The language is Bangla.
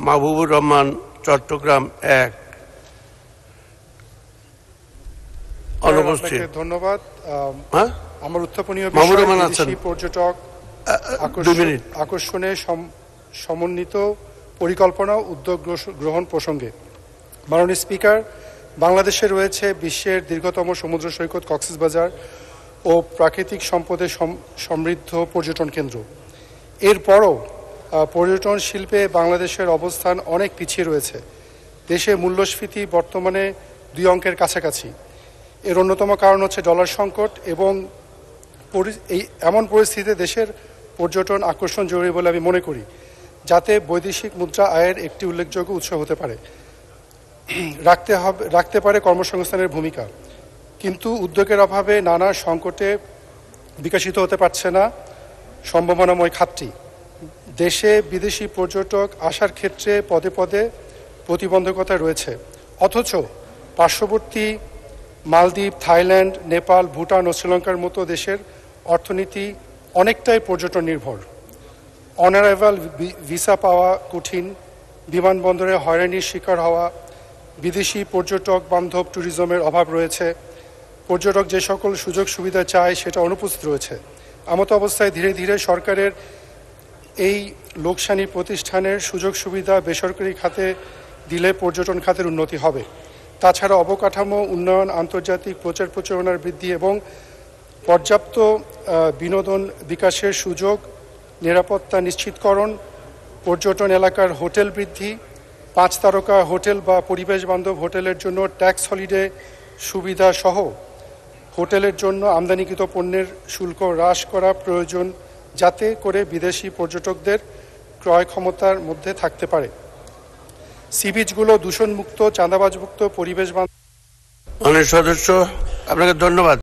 মাহবুবুর রহমান, চট্টগ্রাম ১। অনুপস্থিত। ধন্যবাদ। হ্যাঁ, আমার উত্থাপনীয় মাহবুবুর বিষয় রহমান বিদেশি আছেন। পর্যটক 2 মিনিট। আকর্ষণে সমন্বিত পরিকল্পনা উদ্যোগ গ্রহণ প্রসঙ্গে। মাননীয় স্পিকার, বাংলাদেশে রয়েছে বিশ্বের দীর্ঘতম সমুদ্র সৈকত কক্সবাজার ও প্রাকৃতিক সম্পদে সমৃদ্ধ পর্যটন কেন্দ্র। এরপরও পর্যটন শিল্পে বাংলাদেশের অবস্থান অনেক পিছিয়ে রয়েছে। দেশে মূল্যস্ফীতি বর্তমানে 2 অঙ্কের কাছাকাছি। এর অন্যতম কারণ হচ্ছে ডলার সংকট এবং এমন পরিস্থিতিতে দেশের পর্যটন আকর্ষণ জরুরি বলে আমি মনে করি, যাতে বৈদেশিক মুদ্রা আয়ের একটি উল্লেখযোগ্য উৎস হতে পারে, রাখতে পারে কর্মসংস্থানের ভূমিকা। কিন্তু উদ্যোগের অভাবে নানা সংকটে বিকশিত হতে পারছে না সম্ভাবনাময় খাতটি। দেশে বিদেশি পর্যটক আসার ক্ষেত্রে পদে পদে প্রতিবন্ধকতা রয়েছে, অথচ পার্শ্ববর্তী মালদ্বীপ, থাইল্যান্ড, নেপাল, ভুটান ও শ্রীলঙ্কার মতো দেশের অর্থনীতি অনেকটাই পর্যটন নির্ভর। অনারাইভাল ভিসা পাওয়া কঠিন, বিমানবন্দরে হয়রানির শিকার হওয়া, বিদেশি পর্যটক বান্ধব ট্যুরিজমের অভাব রয়েছে। পর্যটক যে সকল সুযোগ সুবিধা চায় সেটা অনুপস্থিত রয়েছে। এমতো অবস্থায় ধীরে ধীরে সরকারের এই লোকসানি প্রতিষ্ঠানের সুযোগ সুবিধা বেসরকারি খাতে দিলে পর্যটন খাতের উন্নতি হবে। তাছাড়া অবকাঠামো উন্নয়ন, আন্তর্জাতিক প্রচার প্রচারণার বৃদ্ধি এবং পর্যাপ্ত বিনোদন বিকাশের সুযোগ, নিরাপত্তা নিশ্চিতকরণ, পর্যটন এলাকার হোটেল বৃদ্ধি, 5 তারকা হোটেল বা পরিবেশ বান্ধব হোটেলের জন্য ট্যাক্স হলিডে সুবিধা সহ হোটেলের জন্য আমদানিকৃত পণ্যের শুল্ক হ্রাস করা প্রয়োজন, যাতে করে বিদেশি পর্যটকদের ক্রয় ক্ষমতার মধ্যে থাকতে পারে। সি বিচগুলো দূষণমুক্ত, চাঁদাবাজমুক্ত, পরিবেশ বান্ধব। অনেক সদস্য, আপনাকে ধন্যবাদ।